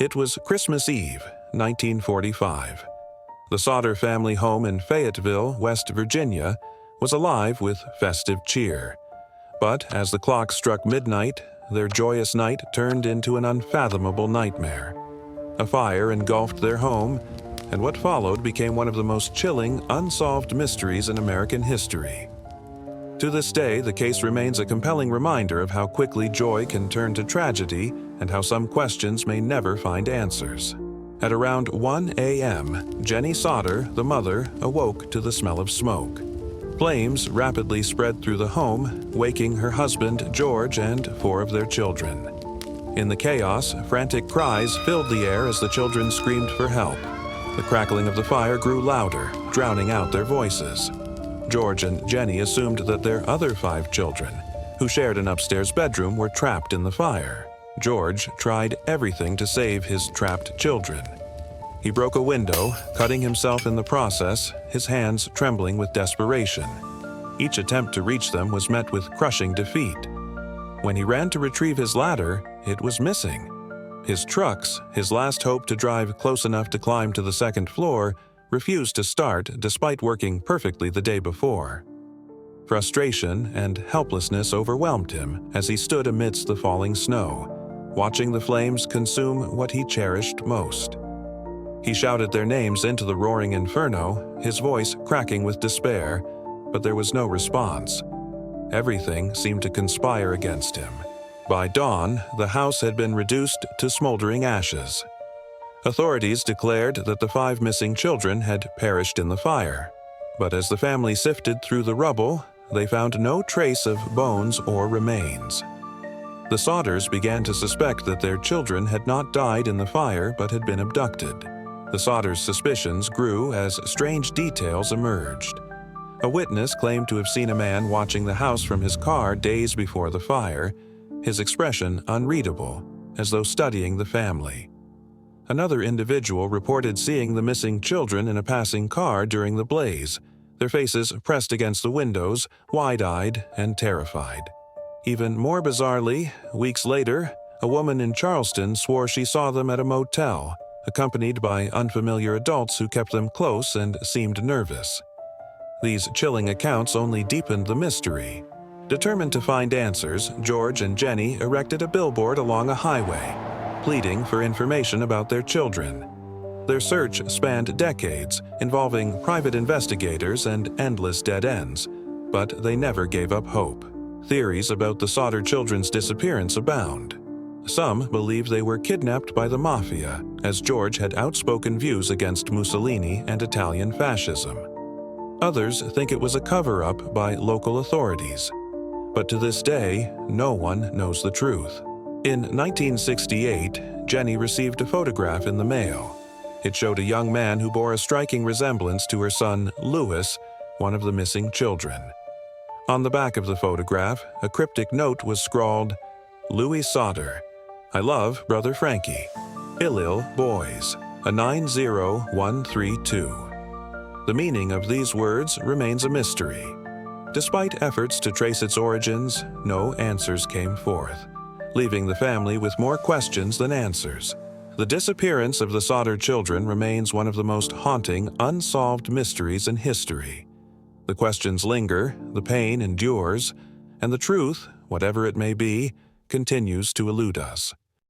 It was Christmas Eve, 1945. The Sodder family home in Fayetteville, West Virginia, was alive with festive cheer. But as the clock struck midnight, their joyous night turned into an unfathomable nightmare. A fire engulfed their home, and what followed became one of the most chilling, unsolved mysteries in American history. To this day, the case remains a compelling reminder of how quickly joy can turn to tragedy and how some questions may never find answers. At around 1 a.m., Jenny Sodder, the mother, awoke to the smell of smoke. Flames rapidly spread through the home, waking her husband, George, and 4 of their children. In the chaos, frantic cries filled the air as the children screamed for help. The crackling of the fire grew louder, drowning out their voices. George and Jenny assumed that their other 5 children, who shared an upstairs bedroom, were trapped in the fire. George tried everything to save his trapped children. He broke a window, cutting himself in the process, his hands trembling with desperation. Each attempt to reach them was met with crushing defeat. When he ran to retrieve his ladder, it was missing. His trucks, his last hope to drive close enough to climb to the 2nd floor, refused to start despite working perfectly the day before. Frustration and helplessness overwhelmed him as he stood amidst the falling snow, watching the flames consume what he cherished most. He shouted their names into the roaring inferno, his voice cracking with despair, but there was no response. Everything seemed to conspire against him. By dawn, the house had been reduced to smoldering ashes. Authorities declared that the 5 missing children had perished in the fire, but as the family sifted through the rubble, they found no trace of bones or remains. The Sodders began to suspect that their children had not died in the fire but had been abducted. The Sodders' suspicions grew as strange details emerged. A witness claimed to have seen a man watching the house from his car days before the fire, his expression unreadable, as though studying the family. Another individual reported seeing the missing children in a passing car during the blaze, their faces pressed against the windows, wide-eyed and terrified. Even more bizarrely, weeks later, a woman in Charleston swore she saw them at a motel, accompanied by unfamiliar adults who kept them close and seemed nervous. These chilling accounts only deepened the mystery. Determined to find answers, George and Jenny erected a billboard along a highway, pleading for information about their children. Their search spanned decades, involving private investigators and endless dead ends, but they never gave up hope. Theories about the Sodder children's disappearance abound. Some believe they were kidnapped by the mafia, as George had outspoken views against Mussolini and Italian fascism. Others think it was a cover-up by local authorities. But to this day, no one knows the truth. In 1968, Jenny received a photograph in the mail. It showed a young man who bore a striking resemblance to her son, Louis, one of the missing children. On the back of the photograph, a cryptic note was scrawled, "Louis Sodder. I love Brother Frankie. Ill boys. A 90132." The meaning of these words remains a mystery. Despite efforts to trace its origins, no answers came forth, leaving the family with more questions than answers. The disappearance of the Sodder children remains one of the most haunting, unsolved mysteries in history. The questions linger, the pain endures, and the truth, whatever it may be, continues to elude us.